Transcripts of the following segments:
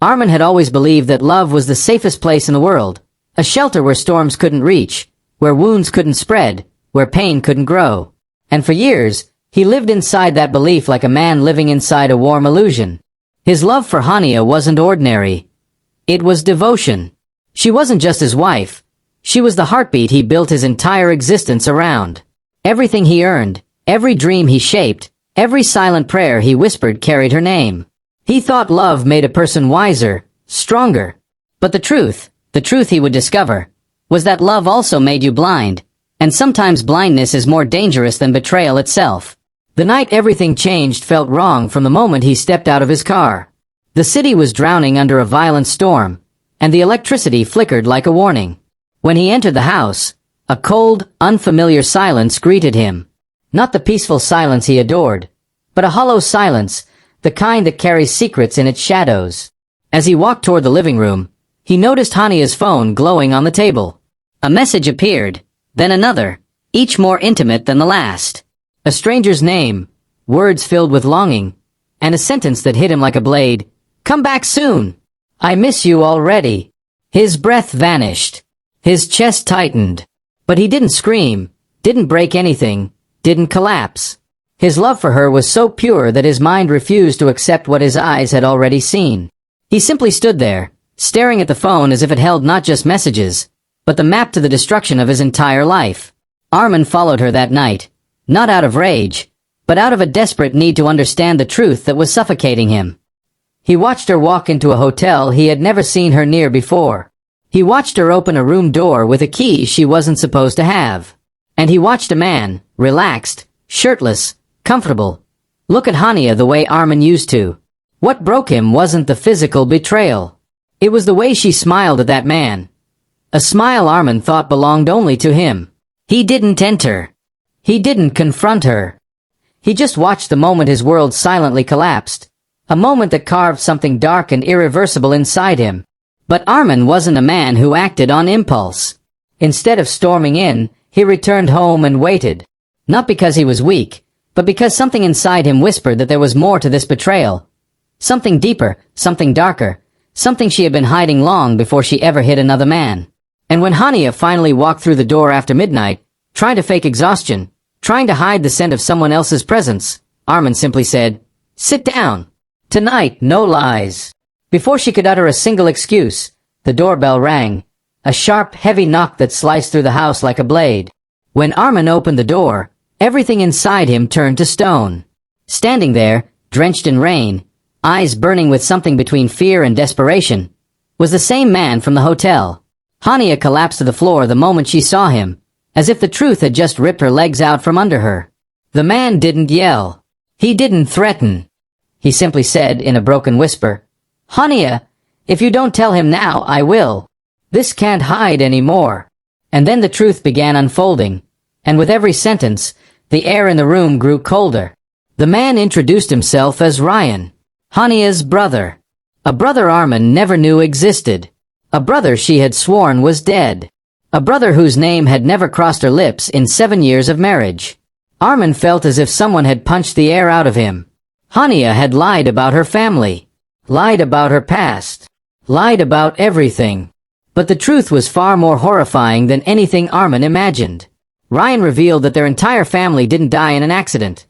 Armin had always believed that love was the safest place in the world, a shelter where storms couldn't reach, where wounds couldn't spread, where pain couldn't grow. And for years, he lived inside that belief like a man living inside a warm illusion. His love for Hania wasn't ordinary. It was devotion. She wasn't just his wife. She was the heartbeat he built his entire existence around. Everything he earned, every dream he shaped, every silent prayer he whispered carried her name. He thought love made a person wiser, stronger. But the truth he would discover, was that love also made you blind, and sometimes blindness is more dangerous than betrayal itself. The night everything changed felt wrong from the moment he stepped out of his car. The city was drowning under a violent storm, and the electricity flickered like a warning. When he entered the house, a cold, unfamiliar silence greeted him. Not the peaceful silence he adored, but a hollow silence, the kind that carries secrets in its shadows. As he walked toward the living room, he noticed Hania's phone glowing on the table. A message appeared, then another, each more intimate than the last. A stranger's name, words filled with longing, and a sentence that hit him like a blade. "Come back soon! I miss you already." His breath vanished. His chest tightened. But he didn't scream, didn't break anything, didn't collapse. His love for her was so pure that his mind refused to accept what his eyes had already seen. He simply stood there, staring at the phone as if it held not just messages, but the map to the destruction of his entire life. Armin followed her that night, not out of rage, but out of a desperate need to understand the truth that was suffocating him. He watched her walk into a hotel he had never seen her near before. He watched her open a room door with a key she wasn't supposed to have. And he watched a man, relaxed, shirtless, comfortable, look at Hania the way Armin used to. What broke him wasn't the physical betrayal. It was the way she smiled at that man. A smile Armin thought belonged only to him. He didn't enter. He didn't confront her. He just watched the moment his world silently collapsed. A moment that carved something dark and irreversible inside him. But Armin wasn't a man who acted on impulse. Instead of storming in, he returned home and waited. Not because he was weak, but because something inside him whispered that there was more to this betrayal. Something deeper, something darker, something she had been hiding long before she ever hit another man. And when Hania finally walked through the door after midnight, trying to fake exhaustion, trying to hide the scent of someone else's presence, Armin simply said, "Sit down. Tonight, no lies." Before she could utter a single excuse, the doorbell rang, a sharp, heavy knock that sliced through the house like a blade. When Armin opened the door, everything inside him turned to stone. Standing there, drenched in rain, eyes burning with something between fear and desperation, was the same man from the hotel. Hania collapsed to the floor the moment she saw him, as if the truth had just ripped her legs out from under her. The man didn't yell. He didn't threaten. He simply said in a broken whisper, "Hania, if you don't tell him now, I will. This can't hide anymore." And then the truth began unfolding, and with every sentence, the air in the room grew colder. The man introduced himself as Ryan, Hania's brother. A brother Armin never knew existed. A brother she had sworn was dead. A brother whose name had never crossed her lips in 7 years of marriage. Armin felt as if someone had punched the air out of him. Hania had lied about her family. Lied about her past. Lied about everything. But the truth was far more horrifying than anything Armin imagined. Ryan revealed that their entire family didn't die in an accident.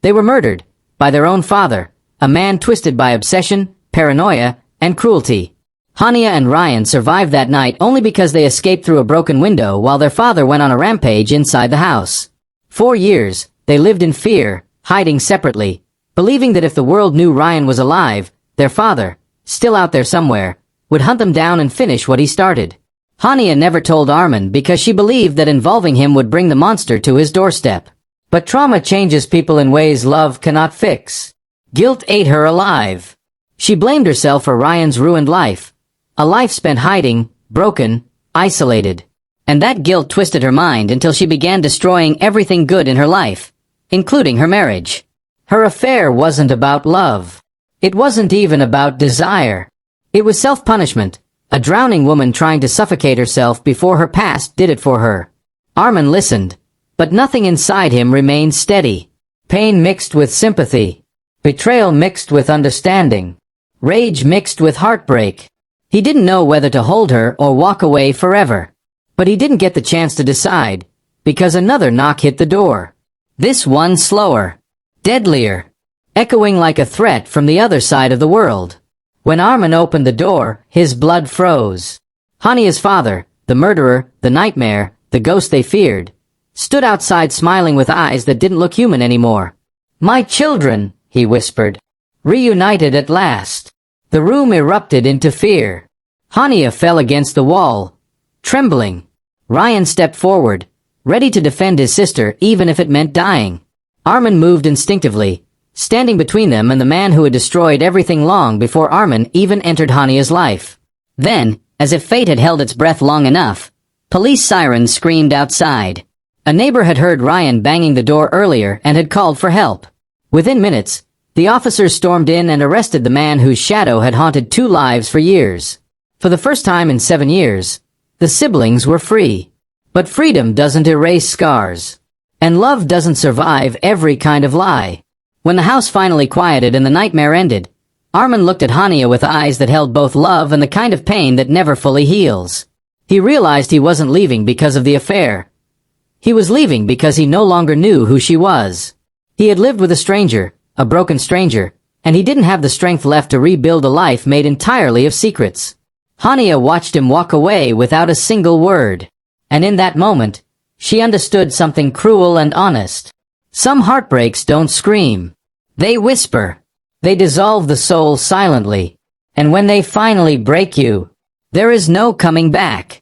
They were murdered by their own father, a man twisted by obsession, paranoia, and cruelty. Hania and Ryan survived that night only because they escaped through a broken window while their father went on a rampage inside the house. 4 years, they lived in fear, hiding separately, believing that if the world knew Ryan was alive, their father, still out there somewhere, would hunt them down and finish what he started. Hania never told Armin because she believed that involving him would bring the monster to his doorstep. But trauma changes people in ways love cannot fix. Guilt ate her alive. She blamed herself for Ryan's ruined life. A life spent hiding, broken, isolated. And that guilt twisted her mind until she began destroying everything good in her life, including her marriage. Her affair wasn't about love. It wasn't even about desire. It was self-punishment, a drowning woman trying to suffocate herself before her past did it for her. Armin listened, but nothing inside him remained steady. Pain mixed with sympathy. Betrayal mixed with understanding. Rage mixed with heartbreak. He didn't know whether to hold her or walk away forever. But he didn't get the chance to decide, because another knock hit the door. This one slower, deadlier, echoing like a threat from the other side of the world. When Armin opened the door, his blood froze. Hania's father, the murderer, the nightmare, the ghost they feared, stood outside smiling with eyes that didn't look human anymore. "My children," he whispered. "Reunited at last." The room erupted into fear. Hania fell against the wall, trembling. Ryan stepped forward, ready to defend his sister even if it meant dying. Armin moved instinctively, standing between them and the man who had destroyed everything long before Armin even entered Hania's life. Then, as if fate had held its breath long enough, police sirens screamed outside. A neighbor had heard Ryan banging the door earlier and had called for help. Within minutes, the officers stormed in and arrested the man whose shadow had haunted 2 lives for years. For the first time in 7 years, the siblings were free. But freedom doesn't erase scars. And love doesn't survive every kind of lie. When the house finally quieted and the nightmare ended, Armin looked at Hania with eyes that held both love and the kind of pain that never fully heals. He realized he wasn't leaving because of the affair. He was leaving because he no longer knew who she was. He had lived with a stranger, a broken stranger, and he didn't have the strength left to rebuild a life made entirely of secrets. Hania watched him walk away without a single word. And in that moment, she understood something cruel and honest. Some heartbreaks don't scream. They whisper. They dissolve the soul silently. And when they finally break you, there is no coming back.